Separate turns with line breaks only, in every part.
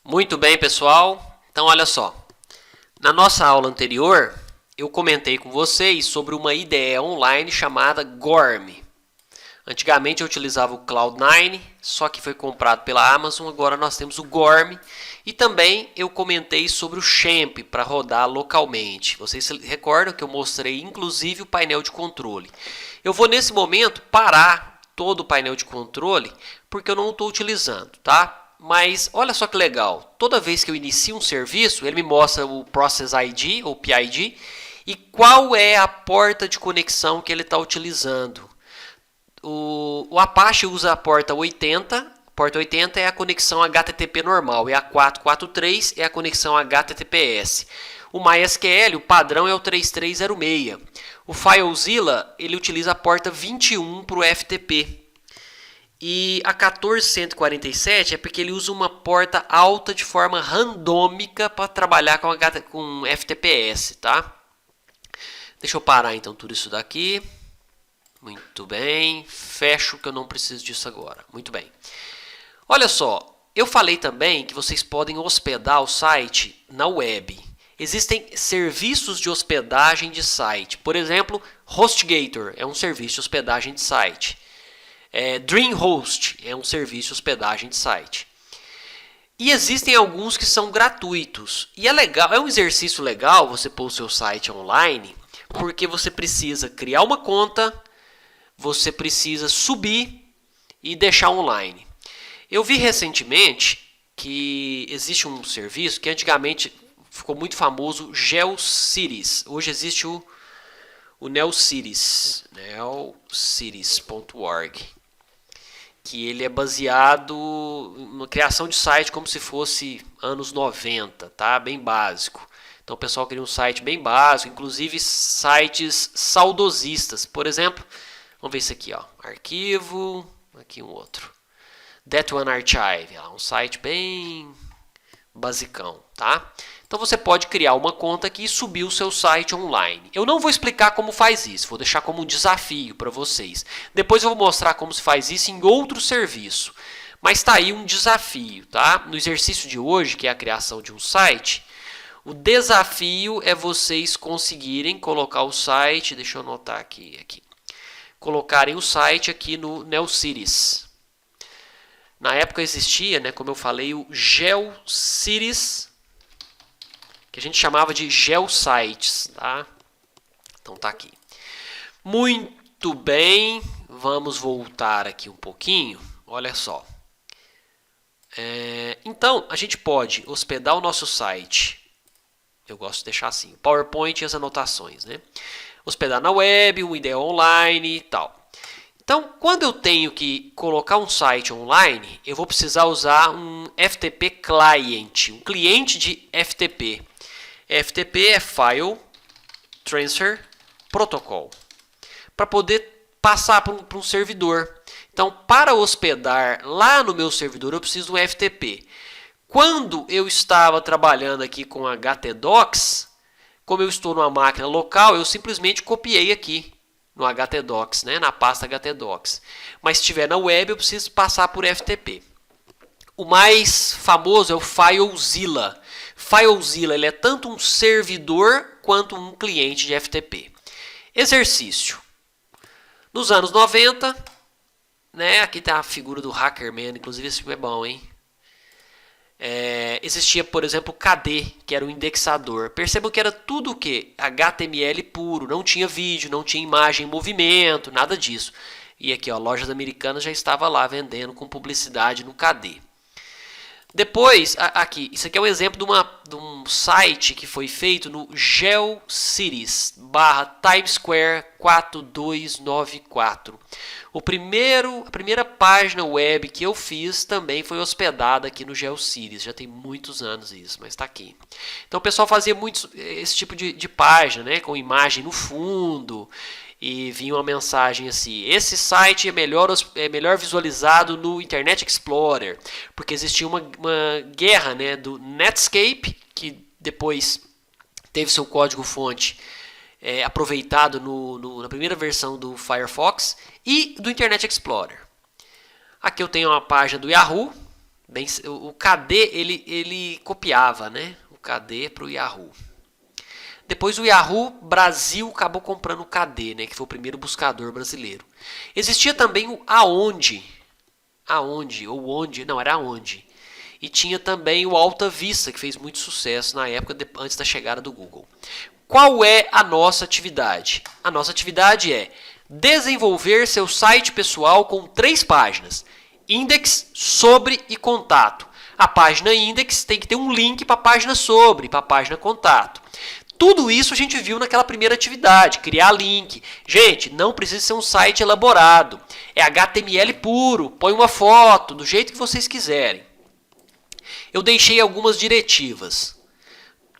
Muito bem, pessoal. Então, olha só. Na nossa aula anterior, eu comentei com vocês sobre uma IDE online chamada Gorm. Antigamente eu utilizava o Cloud9, só que foi comprado pela Amazon, agora nós temos o Gorm. E também eu comentei sobre o Xampp para rodar localmente. Vocês se recordam que eu mostrei inclusive o painel de controle. Eu vou nesse momento parar todo o painel de controle porque eu não estou utilizando, tá? Mas olha só que legal, toda vez que eu inicio um serviço, ele me mostra o Process ID ou PID e qual é a porta de conexão que ele está utilizando. O Apache usa a porta 80. A porta 80 é a conexão HTTP normal, e a 443 é a conexão HTTPS. O MySQL, o padrão é o 3306. O FileZilla, ele utiliza a porta 21 para o FTP. E a 14147 é porque ele usa uma porta alta de forma randômica para trabalhar com FTPS, tá? Deixa eu parar então tudo isso daqui. Muito bem, fecho que eu não preciso disso agora. Muito bem. Olha só, eu falei também que vocês podem hospedar o site na web. Existem serviços de hospedagem de site. Por exemplo, HostGator é um serviço de hospedagem de site. DreamHost é um serviço de hospedagem de site. E existem alguns que são gratuitos. E é legal, é um exercício legal você pôr o seu site online, porque você precisa criar uma conta, você precisa subir e deixar online. Eu vi recentemente que existe um serviço que antigamente ficou muito famoso, GeoCities. Hoje existe o NeoCities, neocities.org, que ele é baseado na criação de site como se fosse anos 90, tá? Bem básico. Então o pessoal cria um site bem básico, inclusive sites saudosistas. Por exemplo, vamos ver isso aqui, ó. Arquivo, aqui um outro. That One Archive, um site bem basicão, tá? Então você pode criar uma conta aqui e subir o seu site online. Eu não vou explicar como faz isso, vou deixar como um desafio para vocês. Depois eu vou mostrar como se faz isso em outro serviço. Mas está aí um desafio, tá? No exercício de hoje, que é a criação de um site, o desafio é vocês conseguirem colocar o site, deixa eu anotar aqui. Colocarem o site aqui no NeoCities. Na época existia, né, como eu falei, o GeoCities, que a gente chamava de GeoSites, tá? Então tá aqui. Muito bem, vamos voltar aqui um pouquinho. Olha só. Então, a gente pode hospedar o nosso site. Eu gosto de deixar assim, o PowerPoint e as anotações, né? Hospedar na web, uma ideia online e tal. Então, quando eu tenho que colocar um site online, eu vou precisar usar um FTP Client, um cliente de FTP. FTP é File Transfer Protocol, para poder passar para um servidor. Então, para hospedar lá no meu servidor, eu preciso de um FTP. Quando eu estava trabalhando aqui com HTDocs, como eu estou numa máquina local, eu simplesmente copiei aqui no HTDocs, né, na pasta HTDocs. Mas se estiver na web, eu preciso passar por FTP. O mais famoso é o FileZilla. FileZilla ele é tanto um servidor quanto um cliente de FTP. Exercício. Nos anos 90, né, aqui está a figura do Hackerman, inclusive esse filme é bom, hein? Existia, por exemplo, o KD, que era o indexador. Percebam que era tudo o que? HTML puro, não tinha vídeo, não tinha imagem em movimento, nada disso. E aqui, ó, Lojas Americanas já estava lá vendendo com publicidade no KD. Depois, aqui, isso aqui é um exemplo de um site que foi feito no GeoCities /Times Square 4294. A primeira página web que eu fiz também foi hospedada aqui no GeoCities. Já tem muitos anos isso, mas está aqui. Então o pessoal fazia muito esse tipo de página, né, com imagem no fundo. E vinha uma mensagem assim: esse site é melhor visualizado no Internet Explorer, porque existia uma guerra, né, do Netscape, que depois teve seu código-fonte aproveitado na primeira versão do Firefox, e do Internet Explorer. Aqui eu tenho uma página do Yahoo, Bem, o KD ele copiava, né? O KD para o Yahoo. Depois o Yahoo Brasil acabou comprando o KD, né? Que foi o primeiro buscador brasileiro. Existia também o Aonde. Aonde, ou onde, não, era Aonde. E tinha também o Alta Vista, que fez muito sucesso na época, antes da chegada do Google. Qual é a nossa atividade? A nossa atividade é desenvolver seu site pessoal com 3 páginas: index, sobre e contato. A página index tem que ter um link para a página sobre, para a página contato. Tudo isso a gente viu naquela primeira atividade, criar link. Gente, não precisa ser um site elaborado. É HTML puro, põe uma foto, do jeito que vocês quiserem. Eu deixei algumas diretivas.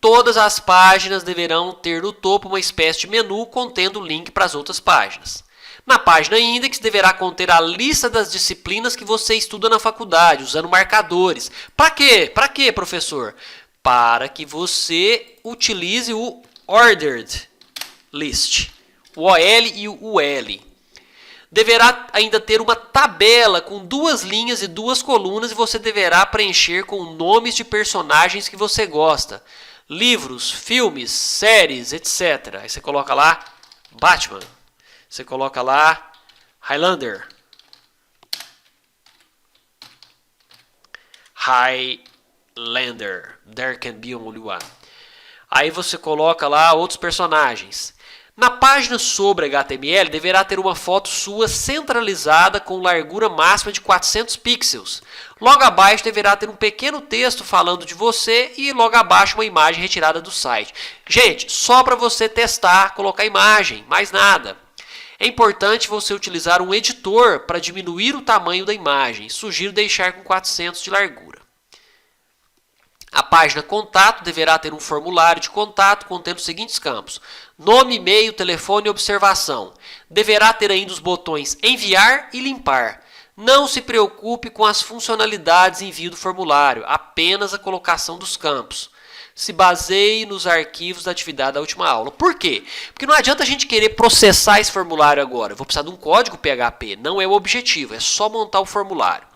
Todas as páginas deverão ter no topo uma espécie de menu contendo o link para as outras páginas. Na página index deverá conter a lista das disciplinas que você estuda na faculdade, usando marcadores. Para quê? Para quê, professor? Para que você utilize o ordered list, o OL e o UL. Deverá ainda ter uma tabela com 2 linhas e 2 colunas e você deverá preencher com nomes de personagens que você gosta. Livros, filmes, séries, etc. Aí você coloca lá Batman. Você coloca lá Highlander. Highlander. There can be only one. Aí você coloca lá outros personagens. Na página sobre HTML deverá ter uma foto sua centralizada com largura máxima de 400 pixels. Logo abaixo deverá ter um pequeno texto falando de você e logo abaixo uma imagem retirada do site. Gente, só para você testar, colocar imagem, mais nada. É importante você utilizar um editor para diminuir o tamanho da imagem. Sugiro deixar com 400 de largura. A página contato deverá ter um formulário de contato contendo os seguintes campos: nome, e-mail, telefone e observação. Deverá ter ainda os botões enviar e limpar. Não se preocupe com as funcionalidades de envio do formulário, apenas a colocação dos campos. Se baseie nos arquivos da atividade da última aula. Por quê? Porque não adianta a gente querer processar esse formulário agora. Eu vou precisar de um código PHP, não é o objetivo, é só montar o formulário.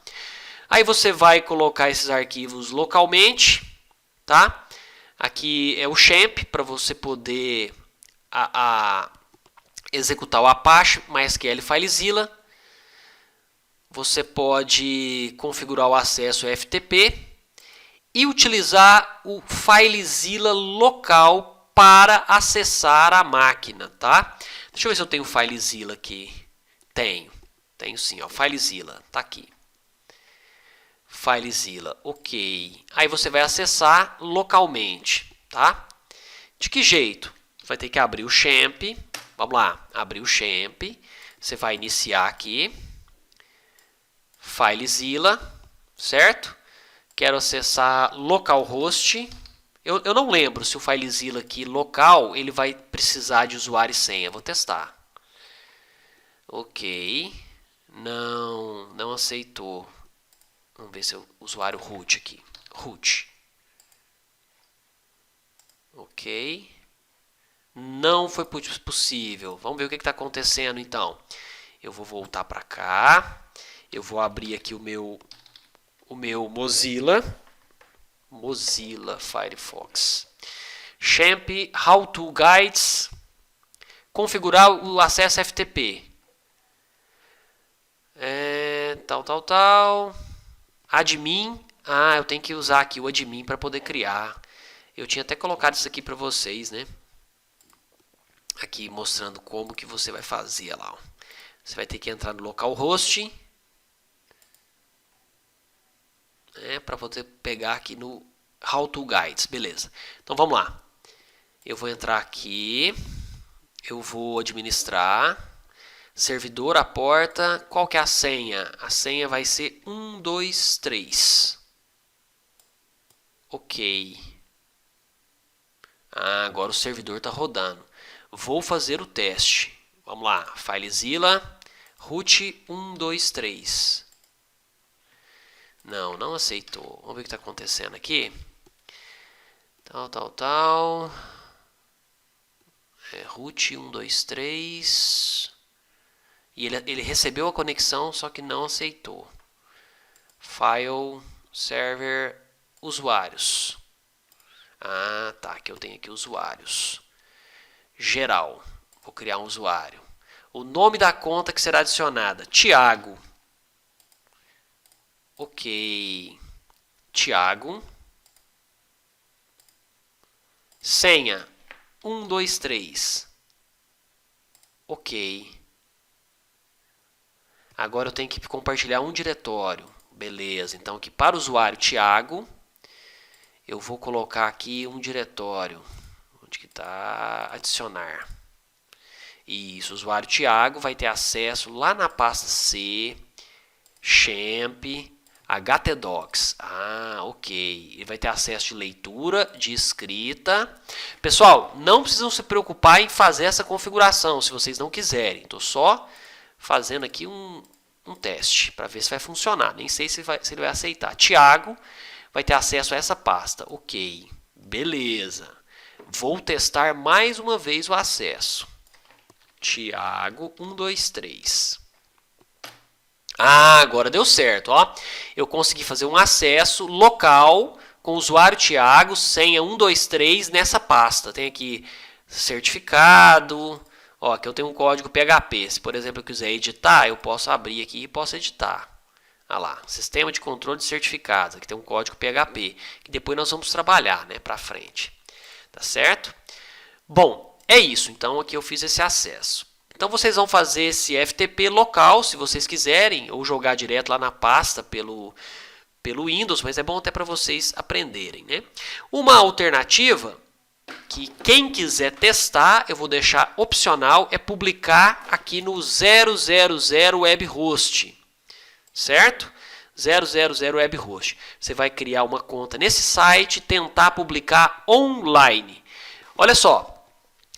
Aí você vai colocar esses arquivos localmente, tá? Aqui é o XAMPP para você poder executar o Apache MySQL FileZilla. Você pode configurar o acesso FTP e utilizar o FileZilla local para acessar a máquina, tá? Deixa eu ver se eu tenho o FileZilla aqui. Tenho sim, ó, FileZilla, tá aqui. FileZilla, ok. Aí você vai acessar localmente, tá? De que jeito? Vai ter que abrir o XAMPP. Vamos lá, abrir o XAMPP. Você vai iniciar aqui. FileZilla, certo? Quero acessar localhost. Eu não lembro se o FileZilla aqui local ele vai precisar de usuário e senha. Vou testar. Ok. Não aceitou. Vamos ver se é o usuário root aqui. Root. Ok. Não foi possível. Vamos ver o que está acontecendo então. Eu vou voltar para cá. Eu vou abrir aqui o meu Mozilla. Mozilla Firefox. XAMPP How to Guides. Configurar o acesso FTP. Tal. Admin. Eu tenho que usar aqui o admin para poder criar. Eu tinha até colocado isso aqui para vocês, né? Aqui mostrando como que você vai fazer lá. Você vai ter que entrar no localhost. Para poder pegar aqui no How to Guides. Beleza. Então vamos lá. Eu vou entrar aqui. Eu vou administrar. Servidor, a porta. Qual que é a senha? A senha vai ser 1, 2, 3. Ok. Agora o servidor está rodando. Vou fazer o teste. Vamos lá. FileZilla. Root 1, 2, 3. Não aceitou. Vamos ver o que está acontecendo aqui. Tal. Root 1, 2, 3. E ele recebeu a conexão, só que não aceitou. File. server usuários. Ah, tá, que eu tenho aqui usuários. Geral, vou criar um usuário. O nome da conta que será adicionada, Thiago. Ok, Thiago. Senha, 123. Ok. Agora eu tenho que compartilhar um diretório. Beleza, então aqui para o usuário Thiago, eu vou colocar aqui um diretório. Onde que está? Adicionar. Isso, o usuário Thiago vai ter acesso lá na pasta C, Champ, htdocs. Ah, ok. Ele vai ter acesso de leitura, de escrita. Pessoal, não precisam se preocupar em fazer essa configuração, se vocês não quiserem. Estou só fazendo aqui um teste para ver se vai funcionar. Nem sei se ele vai aceitar. Thiago vai ter acesso a essa pasta. Ok, beleza. Vou testar mais uma vez o acesso. Thiago 123. Ah, agora deu certo, ó. Eu consegui fazer um acesso local com o usuário Thiago, senha 123 nessa pasta. Tem aqui certificado. Ó, aqui eu tenho um código PHP. Se, por exemplo, eu quiser editar, eu posso abrir aqui e posso editar. Olha lá, sistema de controle de certificados. Aqui tem um código PHP, que depois nós vamos trabalhar, né, para frente. Tá certo? Bom, é isso. Então, aqui eu fiz esse acesso. Então, vocês vão fazer esse FTP local, se vocês quiserem, ou jogar direto lá na pasta pelo Windows, mas é bom até para vocês aprenderem, né? Uma alternativa que quem quiser testar, eu vou deixar opcional, é publicar aqui no 000 web host, certo? 000 web host. Você vai criar uma conta nesse site, tentar publicar online. Olha só,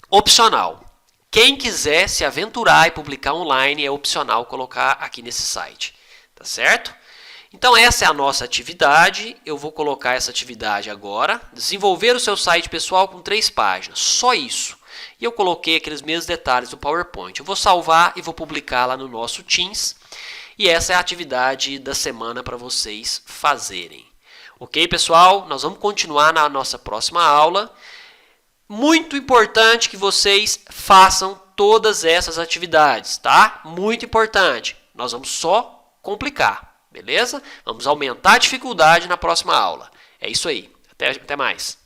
opcional. Quem quiser se aventurar e publicar online, é opcional colocar aqui nesse site, tá certo? Então essa é a nossa atividade, eu vou colocar essa atividade agora, desenvolver o seu site pessoal com 3 páginas, só isso. E eu coloquei aqueles mesmos detalhes do PowerPoint. Eu vou salvar e vou publicar lá no nosso Teams. E essa é a atividade da semana para vocês fazerem. Ok, pessoal? Nós vamos continuar na nossa próxima aula. Muito importante que vocês façam todas essas atividades, tá? Muito importante. Nós vamos só complicar. Beleza? Vamos aumentar a dificuldade na próxima aula. É isso aí. Até mais.